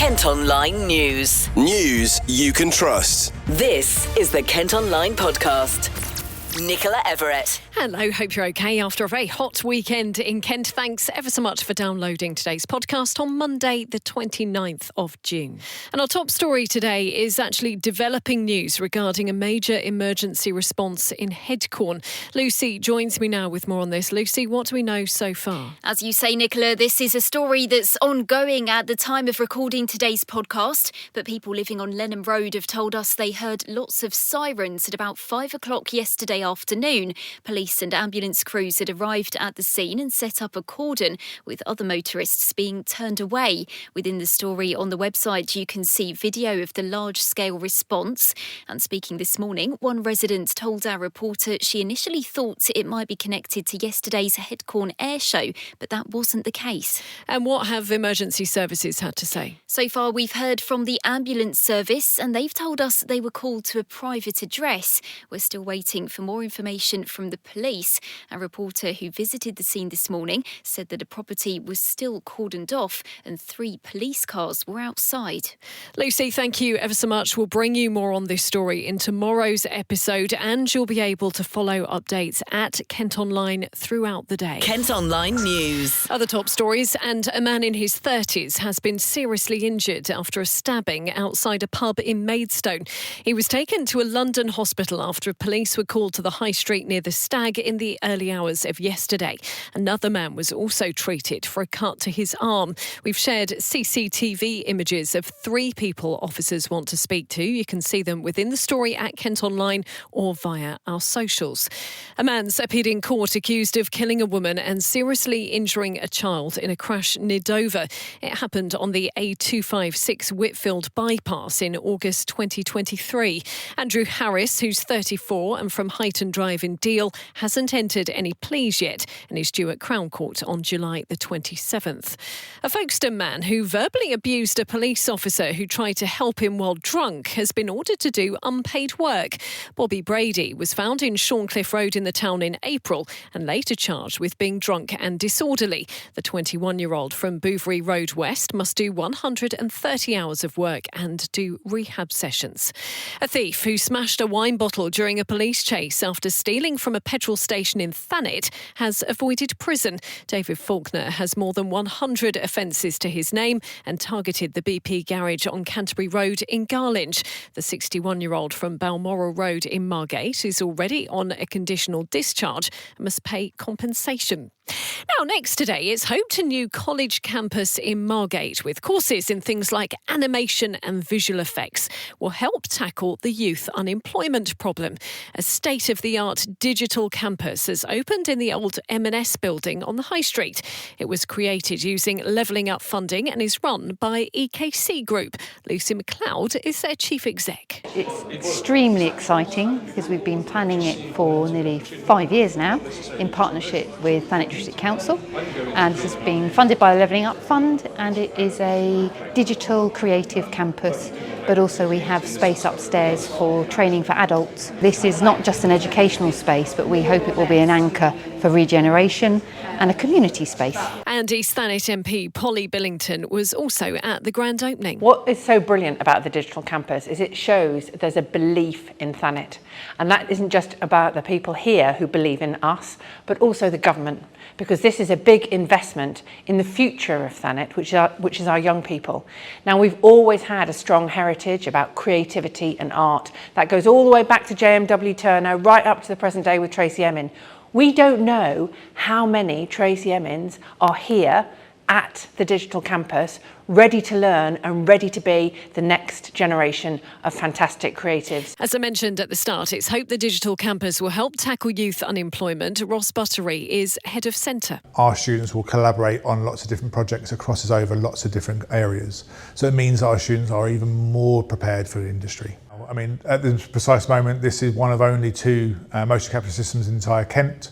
Kent Online News. News you can trust. This is the Kent Online Podcast. Nicola Everett. Hello, hope you're okay after a very hot weekend in Kent. Thanks ever so much for downloading today's podcast on Monday, the 29th of June. And our top story today is actually developing news regarding a major emergency response in Headcorn. Lucy joins me now with more on this. Lucy, what do we know so far? As you say, Nicola, this is a story that's ongoing at the time of recording today's podcast. But people living on Lenham Road have told us they heard lots of sirens at about 5 o'clock yesterday afternoon. Police and ambulance crews had arrived at the scene and set up a cordon, with other motorists being turned away. Within the story on the website, you can see video of the large-scale response. And speaking this morning, one resident told our reporter she initially thought it might be connected to yesterday's Headcorn air show, but that wasn't the case. And what have emergency services had to say? So far, we've heard from the ambulance service, and they've told us they were called to a private address. We're still waiting for more information from the police. A reporter who visited the scene this morning said that the property was still cordoned off and 3 police cars were outside. Lucy, thank you ever so much. We'll bring you more on this story in tomorrow's episode, and you'll be able to follow updates at Kent Online throughout the day. Kent Online News. Other top stories, and a man in his 30s has been seriously injured after a stabbing outside a pub in Maidstone. He was taken to a London hospital after police were called to the high street near the Stag in the early hours of yesterday. Another man was also treated for a cut to his arm. We've shared CCTV images of 3 people officers want to speak to. You can see them within the story at Kent Online or via our socials. A man's appeared in court accused of killing a woman and seriously injuring a child in a crash near Dover. It happened on the A256 Whitfield bypass in August 2023. Andrew Harris, who's 34 and from Heighton Drive in Deal, hasn't entered any pleas yet and is due at Crown Court on July the 27th. A Folkestone man who verbally abused a police officer who tried to help him while drunk has been ordered to do unpaid work. Bobby Brady was found in Shorncliffe Road in the town in April and later charged with being drunk and disorderly. The 21-year-old from Bouverie Road West must do 130 hours of work and do rehab sessions. A thief who smashed a wine bottle during a police chase after stealing from a petrol station in Thanet has avoided prison. David Faulkner has more than 100 offences to his name and targeted the BP garage on Canterbury Road in Garlinge. The 61-year-old from Balmoral Road in Margate is already on a conditional discharge and must pay compensation. Now, next today, it's hoped a new college campus in Margate with courses in things like animation and visual effects will help tackle the youth unemployment problem. A state-of-the-art digital campus has opened in the old M&S building on the High Street. It was created using Levelling Up funding and is run by EKC Group. Lucy McLeod is their chief exec. It's extremely exciting because we've been planning it for nearly 5 years now in partnership with Thanet District Council, and this has been funded by the Levelling Up Fund, and it is a digital creative campus, but also we have space upstairs for training for adults. This is not just an educational space, but we hope it will be an anchor for regeneration and a community space. And East Thanet MP Polly Billington was also at the grand opening. What is so brilliant about the digital campus is it shows there's a belief in Thanet. And that isn't just about the people here who believe in us, but also the government, because this is a big investment in the future of Thanet, which is our young people. Now, we've always had a strong heritage about creativity and art. That goes all the way back to JMW Turner, right up to the present day with Tracy Emin. We don't know how many Tracy Emins are here at the digital campus, ready to learn and ready to be the next generation of fantastic creatives. As I mentioned at the start, it's hoped the digital campus will help tackle youth unemployment. Ross Buttery is head of centre. Our students will collaborate on lots of different projects across us over lots of different areas. So it means our students are even more prepared for the industry. I mean, at this precise moment, this is one of only 2 motion capture systems in entire Kent.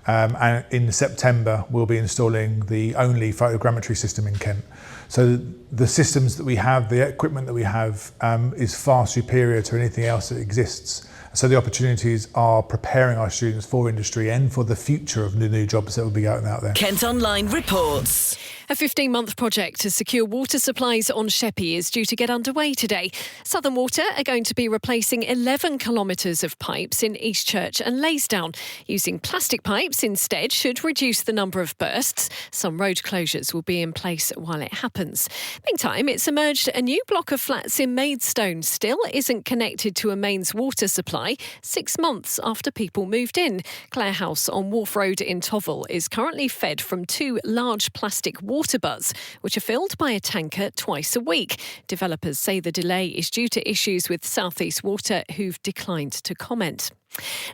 And in September, we'll be installing the only photogrammetry system in Kent. So the systems that we have, the equipment that we have is far superior to anything else that exists. So the opportunities are preparing our students for industry and for the future of the new jobs that will be going out there. Kent Online reports. A 15-month project to secure water supplies on Sheppey is due to get underway today. Southern Water are going to be replacing 11 kilometres of pipes in Eastchurch and Laysdown. Using plastic pipes instead should reduce the number of bursts. Some road closures will be in place while it happens. Meantime, it's emerged a new block of flats in Maidstone still isn't connected to a mains water supply 6 months after people moved in. Clare House on Wharf Road in Tovel is currently fed from 2 large plastic water butts, which are filled by a tanker twice a week. Developers say the delay is due to issues with South East Water, who've declined to comment.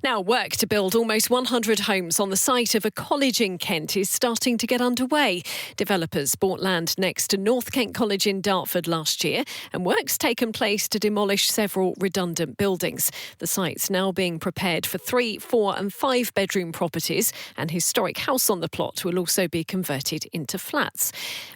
Now, work to build almost 100 homes on the site of a college in Kent is starting to get underway. Developers bought land next to North Kent College in Dartford last year, and work's taken place to demolish several redundant buildings. The site's now being prepared for 3, 4 and 5 bedroom properties. An historic house on the plot will also be converted into flats.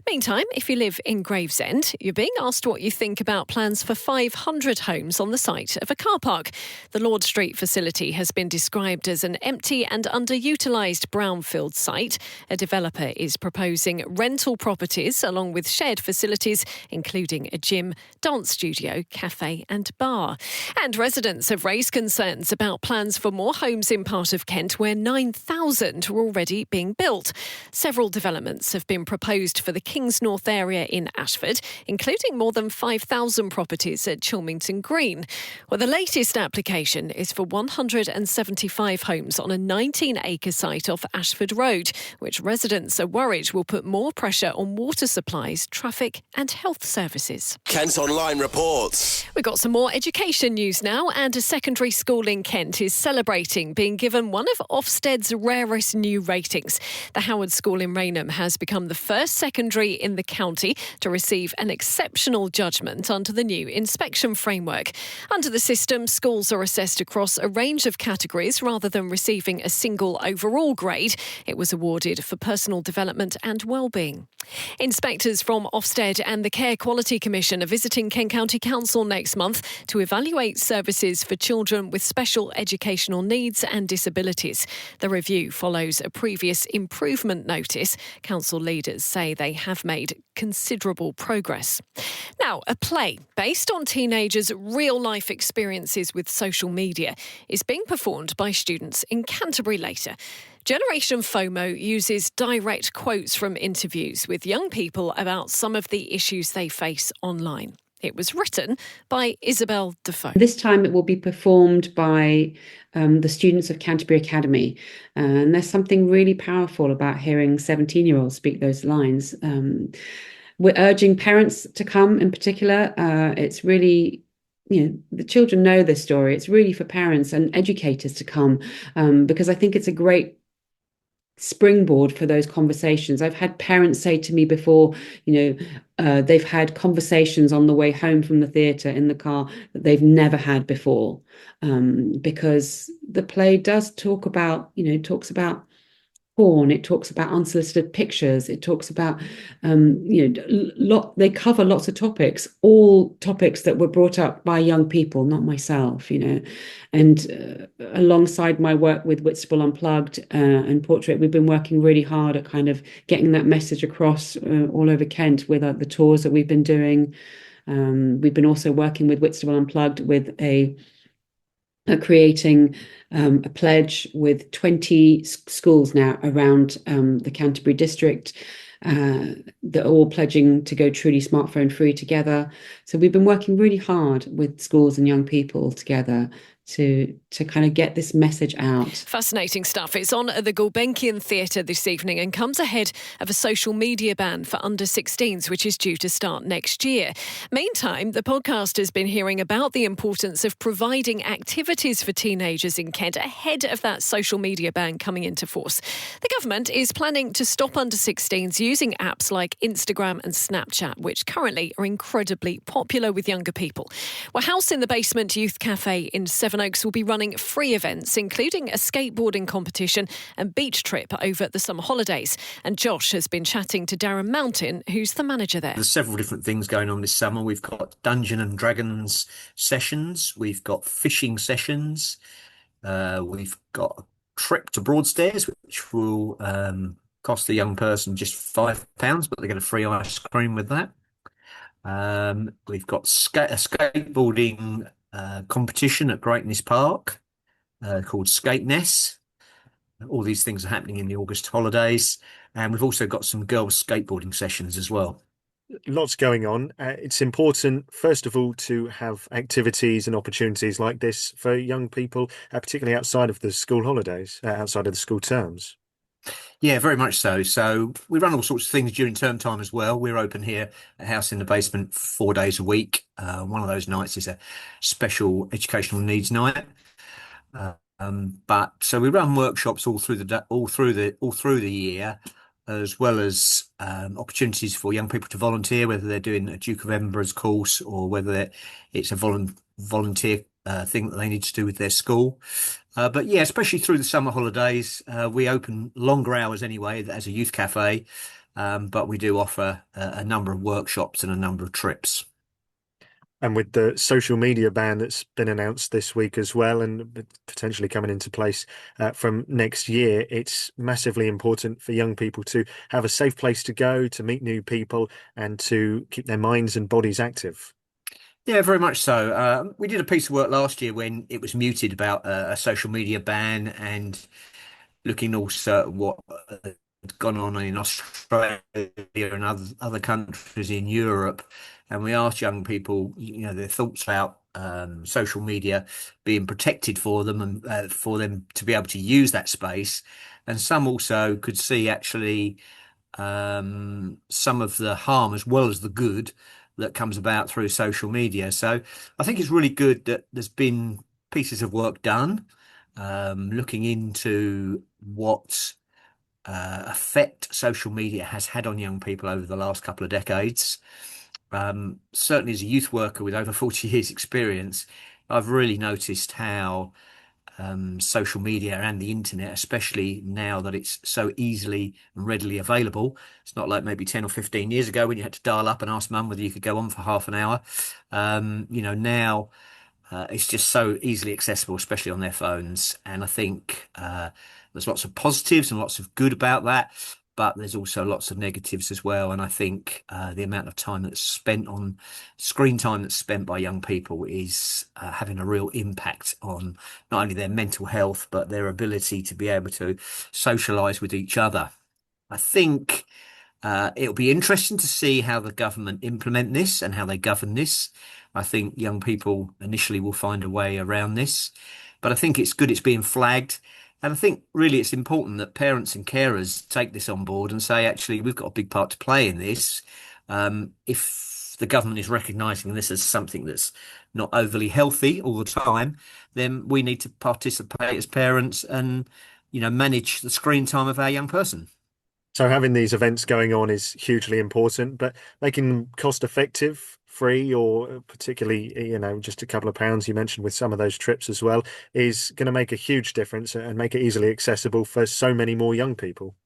Meantime, if you live in Gravesend, you're being asked what you think about plans for 500 homes on the site of a car park. The Lord Street facility has been described as an empty and underutilised brownfield site. A developer is proposing rental properties along with shared facilities, including a gym, dance studio, cafe and bar. And residents have raised concerns about plans for more homes in part of Kent where 9,000 were already being built. Several developments have been proposed for the Kings North area in Ashford, including more than 5,000 properties at Chilmington Green. Well, the latest application is for 175 homes on a 19-acre site off Ashford Road, which residents are worried will put more pressure on water supplies, traffic and health services. Kent Online reports. We've got some more education news now, and a secondary school in Kent is celebrating being given one of Ofsted's rarest new ratings. The Howard School in Rainham has become the first secondary in the county to receive an exceptional judgment under the new inspection framework. Under the system, schools are assessed across a range of categories rather than receiving a single overall grade. It was awarded for personal development and wellbeing. Inspectors from Ofsted and the Care Quality Commission are visiting Kent County Council next month to evaluate services for children with special educational needs and disabilities. The review follows a previous improvement notice. Council leaders say they have made considerable progress. Now, a play based on teenagers' real-life experiences with social media is being performed by students in Canterbury later. Generation FOMO uses direct quotes from interviews with young people about some of the issues they face online. It was written by Isabel Defoe. This time it will be performed by the students of Canterbury Academy. And there's something really powerful about hearing 17-year-olds speak those lines. We're urging parents to come in particular. It's really, the children know this story. It's really for parents and educators to come because I think it's a great springboard for those conversations. I've had parents say to me before, they've had conversations on the way home from the theatre in the car that they've never had before, because the play does talk about, talks about porn, it talks about unsolicited pictures, it talks about, they cover lots of topics, all topics that were brought up by young people, not myself, and alongside my work with Whitstable Unplugged and Portrait, we've been working really hard at kind of getting that message across all over Kent with the tours that we've been doing. We've been also working with Whitstable Unplugged with creating a pledge with 20 schools now around the Canterbury district. They're all pledging to go truly smartphone free together. So we've been working really hard with schools and young people together to kind of get this message out. Fascinating stuff. It's on at the Gulbenkian Theatre this evening and comes ahead of a social media ban for under-16s, which is due to start next year. Meantime, the podcast has been hearing about the importance of providing activities for teenagers in Kent ahead of that social media ban coming into force. The government is planning to stop under-16s using apps like Instagram and Snapchat, which currently are incredibly popular with younger people. Well, House in the Basement Youth Cafe in 7 Sevenoaks will be running free events, including a skateboarding competition and beach trip over the summer holidays. And Josh has been chatting to Darren Mountain, who's the manager there. There's several different things going on this summer. We've got Dungeon and Dragons sessions. We've got fishing sessions. We've got a trip to Broadstairs, which will cost the young person just £5, but they get a free ice cream with that. We've got a skateboarding competition at Greatness Park called Skateness. All these things are happening in the August holidays. And we've also got some girls' skateboarding sessions as well. Lots going on. It's important, first of all, to have activities and opportunities like this for young people, particularly outside of the school holidays, outside of the school terms. Yeah, very much so. So we run all sorts of things during term time as well. We're open here at House in the Basement 4 days a week. One of those nights is a special educational needs night. But so we run workshops all through the year, as well as opportunities for young people to volunteer, whether they're doing a Duke of Edinburgh's course or whether it's a volunteer thing that they need to do with their school. But yeah, especially through the summer holidays, we open longer hours anyway as a youth cafe, but we do offer a number of workshops and a number of trips. And with the social media ban that's been announced this week as well, and potentially coming into place from next year, it's massively important for young people to have a safe place to go, to meet new people, and to keep their minds and bodies active. Yeah, very much so. We did a piece of work last year when it was mooted about a social media ban, and looking also at what had gone on in Australia and other countries in Europe. And we asked young people, their thoughts about social media being protected for them and for them to be able to use that space. And some also could see actually some of the harm as well as the good that comes about through social media. So I think it's really good that there's been pieces of work done looking into what effect social media has had on young people over the last couple of decades. Certainly as a youth worker with over 40 years experience, I've really noticed how social media and the internet, especially now that it's so easily and readily available. It's not like maybe 10 or 15 years ago when you had to dial up and ask mum whether you could go on for half an hour. Now it's just so easily accessible, especially on their phones. And I think there's lots of positives and lots of good about that, but there's also lots of negatives as well. And I think the amount of time that's spent on screen time that's spent by young people is having a real impact on not only their mental health, but their ability to be able to socialise with each other. I think it'll be interesting to see how the government implement this and how they govern this. I think young people initially will find a way around this, but I think it's good it's being flagged. And I think really it's important that parents and carers take this on board and say, actually, we've got a big part to play in this. If the government is recognising this as something that's not overly healthy all the time, then we need to participate as parents and, manage the screen time of our young person. So having these events going on is hugely important, but making them cost effective, free, or particularly, just a couple of pounds you mentioned with some of those trips as well, is going to make a huge difference and make it easily accessible for so many more young people.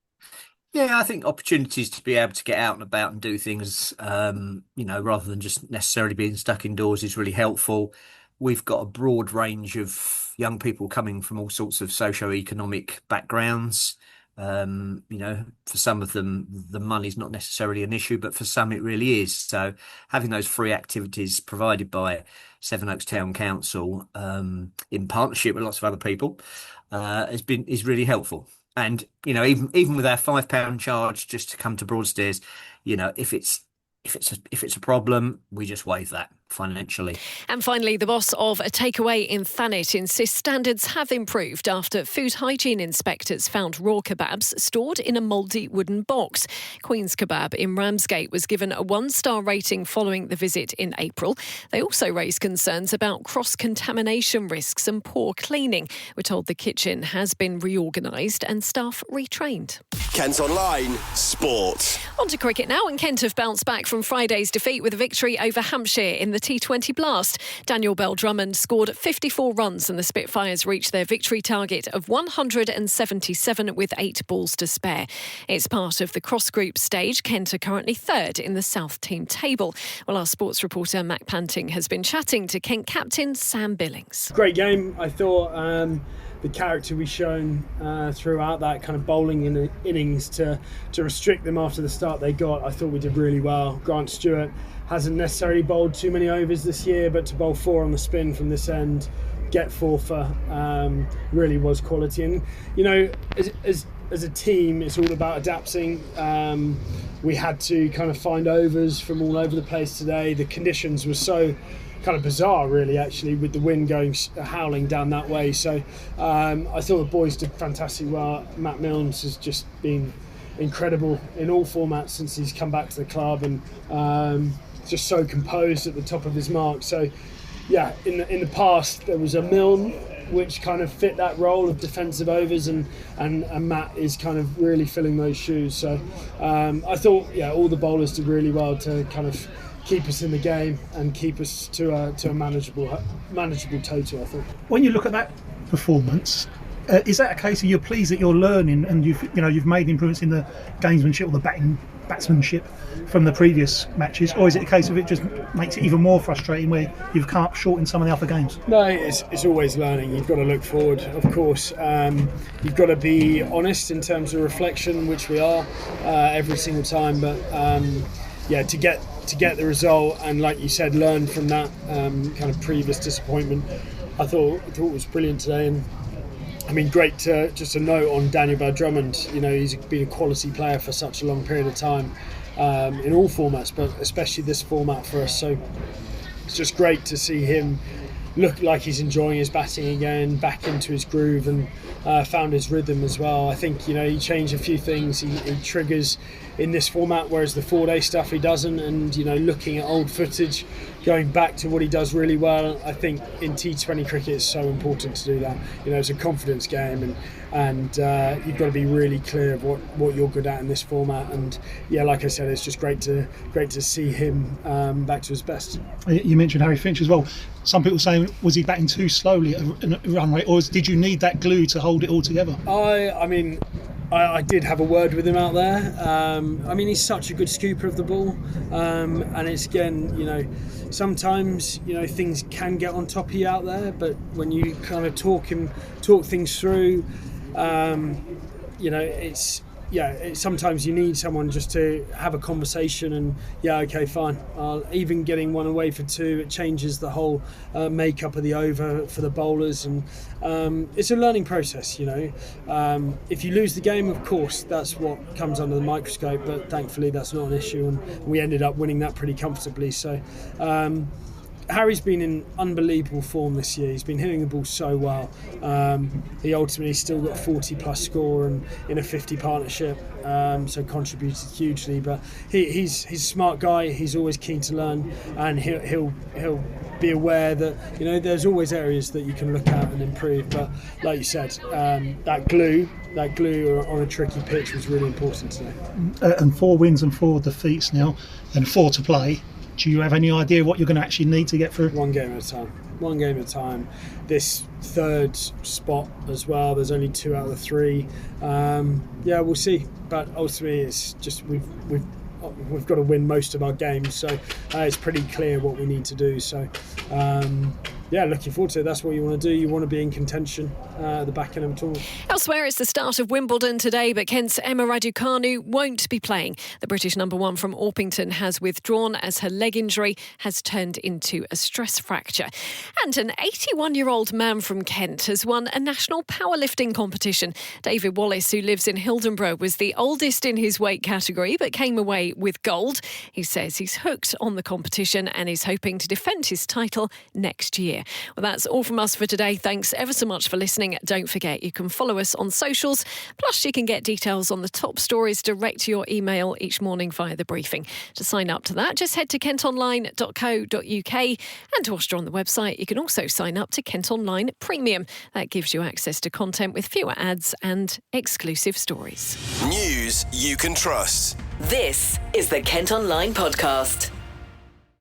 Yeah, I think opportunities to be able to get out and about and do things, rather than just necessarily being stuck indoors is really helpful. We've got a broad range of young people coming from all sorts of socio-economic backgrounds. For some of them, the money's not necessarily an issue, but for some it really is. So having those free activities provided by Sevenoaks Town Council, in partnership with lots of other people, is really helpful. And, even with our £5 charge just to come to Broadstairs, if it's a problem, we just waive that financially. And finally, the boss of a takeaway in Thanet insists standards have improved after food hygiene inspectors found raw kebabs stored in a mouldy wooden box. Queen's Kebab in Ramsgate was given a 1-star rating following the visit in April. They also raised concerns about cross-contamination risks and poor cleaning. We're told the kitchen has been reorganised and staff retrained. Kent Online Sport. On to cricket now, and Kent have bounced back from Friday's defeat with a victory over Hampshire in the T20 blast. Daniel Bell-Drummond scored 54 runs and the Spitfires reached their victory target of 177 with 8 balls to spare. It's part of the cross-group stage. Kent are currently third in the South Team table. Well, our sports reporter Mac Panting has been chatting to Kent captain Sam Billings. Great game, I thought. The character we've shown throughout that kind of bowling in the innings to restrict them after the start they got, I thought we did really well. Grant Stewart hasn't necessarily bowled too many overs this year, but to bowl 4 on the spin from this end, get 4 for really was quality. And you know, as a team, it's all about adapting. We had to kind of find overs from all over the place today. The conditions were so kind of bizarre, really, actually, with the wind going howling down that way. So I thought the boys did fantastic well. Matt Milnes has just been incredible in all formats since he's come back to the club, and just so composed at the top of his mark. So yeah, in the past there was a Milne which kind of fit that role of defensive overs, and Matt is kind of really filling those shoes. So I thought, yeah, all the bowlers did really well to kind of keep us in the game and keep us to a manageable total, I think. When you look at that performance, is that a case of you're pleased that you're learning and you've made improvements in the gamesmanship or the batsmanship from the previous matches, or is it a case of it just makes it even more frustrating where you've come up short in some of the other games? No, it's always learning. You've got to look forward, of course. You've got to be honest in terms of reflection, which we are every single time. But yeah, to get the result and, like you said, learn from that kind of previous disappointment, I thought it was brilliant today. And I mean, great to just a note on Daniel Bell-Drummond. You know, he's been a quality player for such a long period of time in all formats, but especially this format for us. So it's just great to see him look like he's enjoying his batting again, back into his groove, and found his rhythm as well. I think, you know, he changed a few things. He triggers in this format, whereas the 4-day stuff he doesn't. And, you know, looking at old footage, going back to what he does really well, I think in T20 cricket it's so important to do that. You know, it's a confidence game, and you've got to be really clear of what you're good at in this format. And yeah, like I said, it's just great to see him back to his best. You mentioned Harry Finch as well. Some people saying, was he batting too slowly at a run rate, or did you need that glue to hold it all together? I mean, I did have a word with him out there. I mean, he's such a good scooper of the ball, and it's, again, you know, sometimes, you know, things can get on top of you out there, but when you kind of talk things through, you know, sometimes you need someone just to have a conversation and, yeah, okay, fine. Even getting one away for 2, it changes the whole makeup of the over for the bowlers, and it's a learning process, you know. If you lose the game, of course, that's what comes under the microscope, but thankfully that's not an issue, and we ended up winning that pretty comfortably. So Harry's been in unbelievable form this year. He's been hitting the ball so well. He ultimately still got 40 plus score and in a 50 partnership, so contributed hugely. But he's a smart guy. He's always keen to learn, and he'll be aware that, you know, there's always areas that you can look at and improve. But like you said, that glue on a tricky pitch was really important today. And 4 wins and 4 defeats now, and 4 to play. Do you have any idea what you're going to actually need to get through? One game at a time. This 3rd spot as well, there's only 2 out of the 3. Yeah, we'll see. But ultimately, it's just we've got to win most of our games. So it's pretty clear what we need to do. So yeah, looking forward to it. That's what you want to do. You want to be in contention at the back end of the tournament. Elsewhere, it's the start of Wimbledon today, but Kent's Emma Raducanu won't be playing. The British number 1 from Orpington has withdrawn as her leg injury has turned into a stress fracture. And an 81-year-old man from Kent has won a national powerlifting competition. David Wallace, who lives in Hildenborough, was the oldest in his weight category, but came away with gold. He says he's hooked on the competition and is hoping to defend his title next year. Well, that's all from us for today. Thanks ever so much for listening. Don't forget, you can follow us on socials. Plus, you can get details on the top stories direct to your email each morning via the briefing. To sign up to that, just head to kentonline.co.uk. And whilst you're on the website, you can also sign up to Kent Online Premium. That gives you access to content with fewer ads and exclusive stories. News you can trust. This is the Kent Online Podcast.